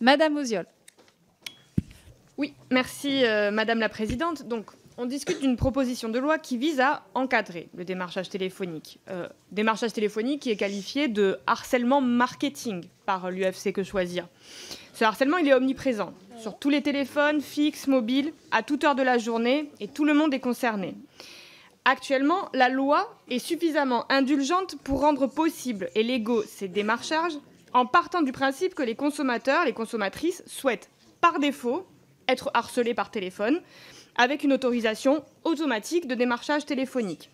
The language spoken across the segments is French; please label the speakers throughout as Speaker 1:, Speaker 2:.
Speaker 1: Madame Oziol.
Speaker 2: Oui, merci Madame la Présidente. Donc, on discute d'une proposition de loi qui vise à encadrer le démarchage téléphonique. Démarchage téléphonique qui est qualifié de harcèlement marketing par l'UFC Que Choisir. Ce harcèlement, il est omniprésent sur tous les téléphones, fixes, mobiles, à toute heure de la journée, et tout le monde est concerné. Actuellement, la loi est suffisamment indulgente pour rendre possible et légaux ces démarchages en partant du principe que les consommateurs, les consommatrices souhaitent par défaut être harcelés par téléphone avec une autorisation automatique de démarchage téléphonique.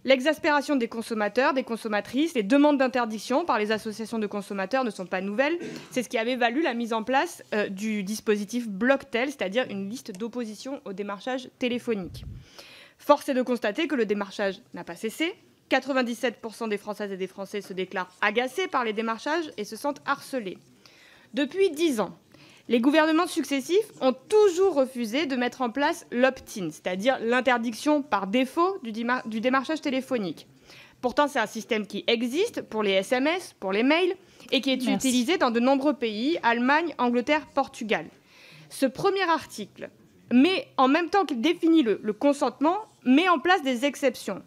Speaker 2: L'exaspération des consommateurs, des consommatrices, les demandes d'interdiction par les associations de consommateurs ne sont pas nouvelles. C'est ce qui avait valu la mise en place du dispositif Blocktel, c'est-à-dire une liste d'opposition au démarchage téléphonique. Force est de constater que le démarchage n'a pas cessé. 97% des Françaises et des Français se déclarent agacés par les démarchages et se sentent harcelés. Depuis 10 ans, les gouvernements successifs ont toujours refusé de mettre en place l'opt-in, c'est-à-dire l'interdiction par défaut du démarchage téléphonique. Pourtant, c'est un système qui existe pour les SMS, pour les mails, et qui est utilisé dans de nombreux pays, Allemagne, Angleterre, Portugal. Ce premier article, mais en même temps qu'il définit le consentement, met en place des exceptions.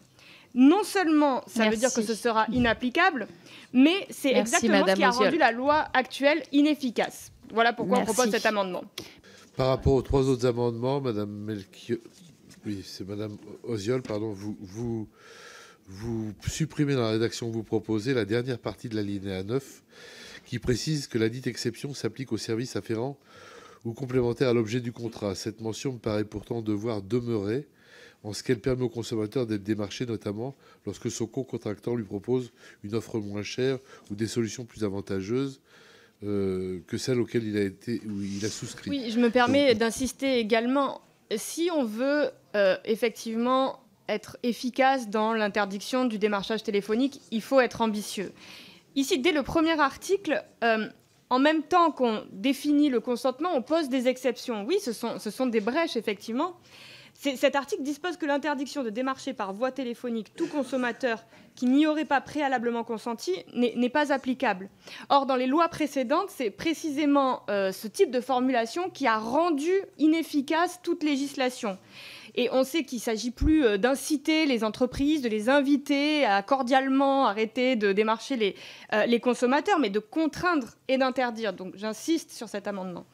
Speaker 2: Non seulement ça veut dire que ce sera inapplicable, mais c'est exactement ce qui a rendu la loi actuelle inefficace. Voilà pourquoi on propose cet amendement.
Speaker 3: Par rapport aux 3 autres amendements, Madame Oziol, vous supprimez dans la rédaction que vous proposez la dernière partie de l'alinéa 9 qui précise que la dite exception s'applique aux services afférents ou complémentaires à l'objet du contrat. Cette mention me paraît pourtant devoir demeurer en ce qu'elle permet au consommateur d'être démarché, notamment lorsque son co-contractant lui propose une offre moins chère ou des solutions plus avantageuses que celles auxquelles il a souscrit.
Speaker 2: Oui, je me permets d'insister également. Si on veut effectivement être efficace dans l'interdiction du démarchage téléphonique, il faut être ambitieux. Ici, dès le premier article, en même temps qu'on définit le consentement, on pose des exceptions. Oui, ce sont des brèches, effectivement. Cet article dispose que l'interdiction de démarcher par voie téléphonique tout consommateur qui n'y aurait pas préalablement consenti n'est pas applicable. Or, dans les lois précédentes, c'est précisément ce type de formulation qui a rendu inefficace toute législation. Et on sait qu'il ne s'agit plus d'inciter les entreprises, de les inviter à cordialement arrêter de démarcher les consommateurs, mais de contraindre et d'interdire. Donc j'insiste sur cet amendement.